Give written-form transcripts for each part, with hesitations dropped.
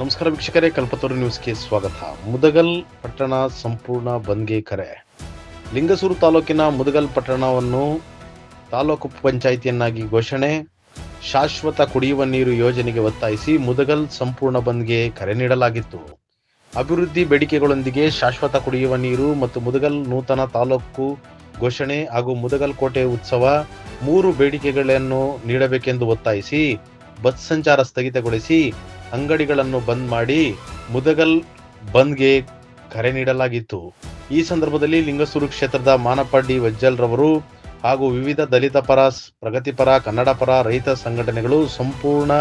ನಮಸ್ಕಾರ ವೀಕ್ಷಕರೇ, ಕಲ್ಪತರು ನ್ಯೂಸ್ಗೆ ಸ್ವಾಗತ. ಮುದಗಲ್ ಪಟ್ಟಣ ಸಂಪೂರ್ಣ ಬಂದ್ಗೆ ಕರೆ. ಲಿಂಗಸೂರು ತಾಲೂಕಿನ ಮುದಗಲ್ ಪಟ್ಟಣವನ್ನು ತಾಲೂಕು ಪಂಚಾಯಿತಿಯನ್ನಾಗಿ ಘೋಷಣೆ. ಶಾಶ್ವತ ಕುಡಿಯುವ ನೀರು ಯೋಜನೆಗೆ ಒತ್ತಾಯಿಸಿ ಮುದಗಲ್ ಸಂಪೂರ್ಣ ಬಂದ್ಗೆ ಕರೆ ನೀಡಲಾಗಿತ್ತು. ಅಭಿವೃದ್ಧಿ ಬೇಡಿಕೆಗಳೊಂದಿಗೆ ಶಾಶ್ವತ ಕುಡಿಯುವ ನೀರು ಮತ್ತು ಮುದಗಲ್ ನೂತನ ತಾಲೂಕು ಘೋಷಣೆ ಹಾಗೂ ಮುದಗಲ್ ಕೋಟೆ ಉತ್ಸವ 3 ಬೇಡಿಕೆಗಳನ್ನು ನೀಡಬೇಕೆಂದು ಒತ್ತಾಯಿಸಿ ಬಸ್ ಸಂಚಾರ ಸ್ಥಗಿತಗೊಳಿಸಿ ಅಂಗಡಿಗಳನ್ನು ಬಂದ್ ಮಾಡಿ ಮುದಗಲ್ ಬಂದ್ಗೆ ಕರೆ ನೀಡಲಾಗಿತ್ತು. ಈ ಸಂದರ್ಭದಲ್ಲಿ ಲಿಂಗಸೂರು ಕ್ಷೇತ್ರದ ಮಾನಪ್ಪ ಡಿ ವಜ್ಜಲ್ ರವರು ಹಾಗೂ ವಿವಿಧ ದಲಿತ ಪರ, ಪ್ರಗತಿಪರ, ಕನ್ನಡ ಪರ, ರೈತ ಸಂಘಟನೆಗಳು ಸಂಪೂರ್ಣ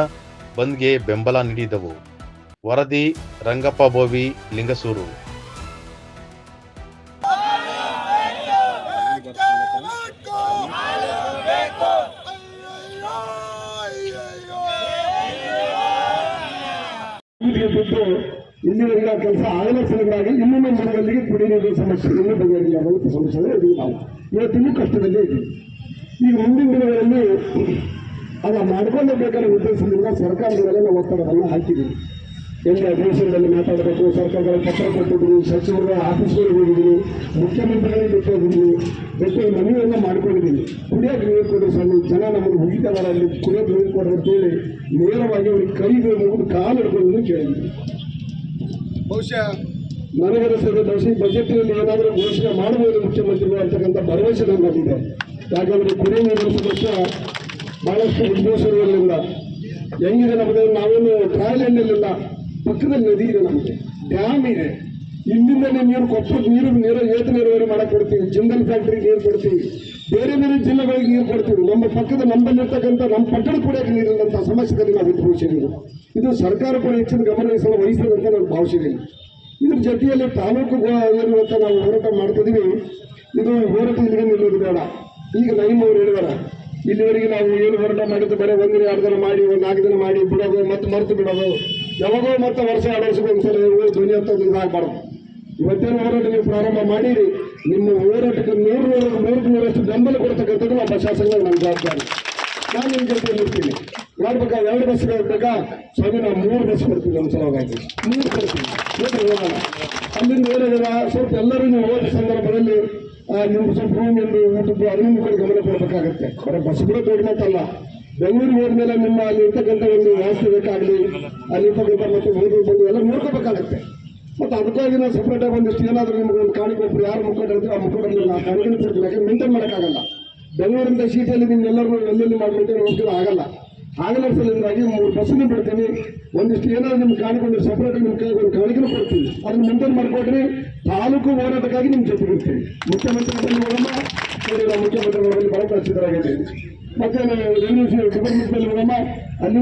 ಬಂದ್ಗೆ ಬೆಂಬಲ ನೀಡಿದವು. ವರದಿ ರಂಗಪ್ಪ ಬೋವಿ, ಲಿಂಗಸೂರು. ಇಲ್ಲಿವರೆಗೆ ಕೆಲಸ ಆಗಲ ಸಲುವಾಗಿ ಇನ್ನೂ ಮುದಗಲ್ಲಿಗೆ ಕುಡಿಯ ನೀರಿನ ಸಮಸ್ಯೆ ಇನ್ನೂ ಬಗೆಹರಿಲ್ಲ. ರೈತ ಸಮಸ್ಯೆ ಇದೀವಿ ನಾವು ಇವತ್ತು ಇನ್ನೂ ಕಷ್ಟದಲ್ಲೇ ಇದ್ದೀವಿ. ಈಗ ಮುಂದಿನ ದಿನಗಳಲ್ಲಿ ಅದನ್ನು ಮಾಡ್ಕೊಳ್ಳೇಬೇಕಾದ ಉದ್ದೇಶದಿಂದ ಸರ್ಕಾರದವರೆಲ್ಲ ನಾವು ಒತ್ತಡವನ್ನು ಹಾಕಿದ್ದೀವಿ. ಎಲ್ಲ ದೇಶದಲ್ಲಿ ಮಾತಾಡಬೇಕು, ಸರ್ಕಾರಗಳ ಪತ್ರ ಕೊಟ್ಟಿದ್ದೀವಿ, ಸಚಿವರ ಆಫೀಸ್ಗಳಿಗೆ ಹೋಗಿದ್ದೀವಿ, ಮುಖ್ಯಮಂತ್ರಿಗಳಿಗೆ ಬಿಟ್ಟೋಗಿದ್ದೀವಿ, ಬೆಟ್ಟು ಮನವಿಯೆಲ್ಲ ಮಾಡ್ಕೊಂಡಿದ್ದೀವಿ. ಕುಡಿಯೋಕೆ ನೀರು ಕೊಡಿ ಸಣ್ಣ ಜನ ನಮಗೆ ಮುಗಿತವರ ಅಲ್ಲಿ ಕುಡಿಯೋಕೆ ನೀರು ಕೊಡ್ರಿ ಅಂತೇಳಿ ನೇರವಾಗಿ ಅವ್ರಿಗೆ ಕೈಗೆ ಮುಗಿದು ಕಾಲು ಹಿಡ್ಕೊಂಡು ಕೇಳಿದ್ವಿ. ಬಹುಶಃ ನನಗನಿಸಿದ ಬಜೆಟ್ನಲ್ಲಿ ಏನಾದರೂ ಘೋಷಣೆ ಮಾಡಬಹುದು ಮುಖ್ಯಮಂತ್ರಿಗಳು ಅಂತಕ್ಕಂಥ ಭರವಸೆ ನಮ್ಮಲ್ಲಿದೆ. ಯಾಕಂದರೆ ಕುಡಿಯ ನೀರಿನ ಸಮಸ್ಯೆ ಬಹಳಷ್ಟು ಉದ್ಘೋಷಣೆಗಳಿಂದ ಹೆಂಗಿದೆ ನಮಗೆ, ನಾವೇನು ಟ್ರಯಲ್ ಎಂಡಿಲ್ಲ, ಪಕ್ಕದಲ್ಲಿ ನದಿ ಇದೆ, ನಮಗೆ ಡ್ಯಾಮ್ ಇದೆ, ಇಲ್ಲಿಂದಲೇ ನೀರು ಕೊಪ್ಪಕ್ಕೆ ನೀರು ಏತ ನೀರಾವರಿ ಮಾಡಕ್ಕೆ ಕೊಡ್ತೀವಿ, ಜಿಂದಲ್ ಫ್ಯಾಕ್ಟ್ರಿಗೆ ನೀರು ಕೊಡ್ತೀವಿ, ಬೇರೆ ಬೇರೆ ಜಿಲ್ಲೆಗಳಿಗೆ ನೀರು ಕೊಡ್ತೀವಿ. ನಮ್ಮ ಪಕ್ಕದ ನಮ್ಮಲ್ಲಿರ್ತಕ್ಕಂಥ ನಮ್ಮ ಪಟ್ಟಣ ಕುಡಿಯೋಕೆ ನೀರಿಲ್ಲಂಥ ಸಮಸ್ಯೆದಲ್ಲಿ ನಾವು ಭಾವಿಸಿದ್ದೀವಿ. ಇದು ಸರ್ಕಾರ ಕೂಡ ಹೆಚ್ಚಿನ ಗಮನ ವಹಿಸಬೇಕು ಅಂತ ನಾನು ಭಾವಿಸಿದ್ದೀನಿ. ಇದ್ರ ಜೊತೆಯಲ್ಲಿ ತಾಲೂಕು ಏನುವಂತ ನಾವು ಹೋರಾಟ ಮಾಡ್ತಿದ್ದೀವಿ. ಇದು ಹೋರಾಟ ಇಲ್ಲಿಗೆ ನಿಲ್ಲೋದು ಬೇಡ. ಈಗ ನೈಮ್ ಅವರು ಹೇಳಿದಾರೆ, ಇಲ್ಲಿವರೆಗೆ ನಾವು ಏನು ಹೋರಾಟ ಮಾಡಿದ್ದು ಬರೀ 1 ದಿನ 2 ದಿನ ಮಾಡಿ 4 ದಿನ ಮಾಡಿ ಬಿಡೋದು, ಮತ್ತೆ ಮರೆತು ಬಿಡೋದು, ಯಾವಾಗೋ ಮತ್ತೆ ವರ್ಷ 2 ವರ್ಷಕ್ಕೆ ಒಂದ್ಸಲ ಧ್ವನಿ ಅಂತ ಇದಾಗಬಾರ್ದು. ಇವತ್ತೇನು ಹೋರಾಟ ನೀವು ಪ್ರಾರಂಭ ಮಾಡಿರಿ, ನಿಮ್ಮ ಹೋರಾಟಕ್ಕೆ 100% ಬೆಂಬಲ ಕೊಡ್ತಕ್ಕಂಥದ್ದು ನಮ್ಮ ಶಾಸಕರು ನನ್ನ ಜವಾಬ್ದಾರಿ. ನಾನು ನಿಮ್ಮ ಜೊತೆ ಇರ್ತೀನಿ. ಮಾಡ್ಬೇಕಾ 2 ಬಸ್ ಬೇಕಾ ಸ್ವಾಮಿ, ನಾವು 3 ಬಸ್ ಕೊಡ್ತೀವಿ. ನಮ್ಮ ಸಲುವಾಗಿ 3 ಕೊಡ್ತೀವಿ. ಹೋಗೋಣ. ಅಲ್ಲಿಂದ ಏನಿಲ್ಲ ಸ್ವಲ್ಪ ಎಲ್ಲರೂ ನೀವು ಹೋದ ಸಂದರ್ಭದಲ್ಲಿ ನಿಮ್ಗೆ ಸ್ವಲ್ಪ ರೂಮ್ ಎಂದು ಊಟದ್ದು ಅದರಿಂದ ಕೂಡ ಗಮನ ಕೊಡಬೇಕಾಗತ್ತೆ. ಬರೀ ಬಸ್ ಕೂಡ ದೊಡ್ಡ ಮಾತಲ್ಲ. ಬೆಂಗಳೂರಿಗೆ ಹೋದ್ಮೇಲೆ ನಿಮ್ಮ ಅಲ್ಲಿ ಇರ್ತಕ್ಕಂಥ ಒಂದು ವ್ಯವಸ್ಥೆ ಬೇಕಾಗಲಿ, ಅಲ್ಲಿ ಇರ್ತಕ್ಕಂಥ ಮತ್ತೆ ಓದು ಬಂದು ಎಲ್ಲ ನೋಡ್ಕೋಬೇಕಾಗತ್ತೆ. ಮತ್ತು ಅದಕ್ಕಾಗಿ ನಾವು ಸಪ್ರೇಟಾಗಿ ಒಂದಿಷ್ಟು ಏನಾದರೂ ನಿಮ್ಗೆ ಒಂದು ಕಾಣಿಕೆ ಒಬ್ಬರು ಯಾರು ಮುಖಂಡರಿದ್ರೆ ಆ ಮುಖಂಡರಲ್ಲಿ ನಾವು ಕಾಣಿಕೆ ಕೊಡ್ತೀವಿ. ಯಾಕಂದ್ರೆ ಮೇಂಟೈನ್ ಮಾಡೋಕ್ಕಾಗಲ್ಲ. ಬೆಂಗಳೂರಿಂದ ಸೀಟಲ್ಲಿ ನಿಮ್ಮೆಲ್ಲರೂ ಎಲ್ಲೆಲ್ಲಿ ಮಾಡಿ ಮೇಂಟೈನ್ ಹೋಗ್ತಿರೋ ಆಗಲ್ಲ. ಆಗಲ್ಲ ಸಲಿಂದಾಗಿ 3 ಬಸ್ಸನ್ನು ಬಿಡ್ತೀನಿ. ಒಂದಿಷ್ಟು ಏನಾದ್ರು ನಿಮ್ಗೆ ಕಾಣಿಕೊಂಡು ಸಪ್ರೇಟಾಗಿ ನಿಮ್ಮ ಕೈಗೆ ಒಂದು ಕಾಣಿಕೆನೂ ಕೊಡ್ತೀವಿ. ಅದನ್ನು ಮೇಂಟೈನ್ ಮಾಡಿಕೊಡ್ರಿ. ತಾಲೂಕು ಹೋರಾಟಕ್ಕಾಗಿ ನಿಮ್ಮ ಜೊತೆಗೆ ಇರ್ತೀವಿ. ಮುಖ್ಯಮಂತ್ರಿಗಳಲ್ಲಿ ಹೋಗಮ್ಮ, ನೋಡಿ ನಾವು ಮುಖ್ಯಮಂತ್ರಿಗಳಲ್ಲಿ ಬಹಳ ಪ್ರಸಿದ್ಧರಾಗಿದ್ದೀವಿ. ಮತ್ತೆ ರೆವಿನ್ಯೂ ಡಿಪಾರ್ಟ್ಮೆಂಟ್ನಲ್ಲಿ ಹೋಗಮ್ಮ, ಅಲ್ಲಿ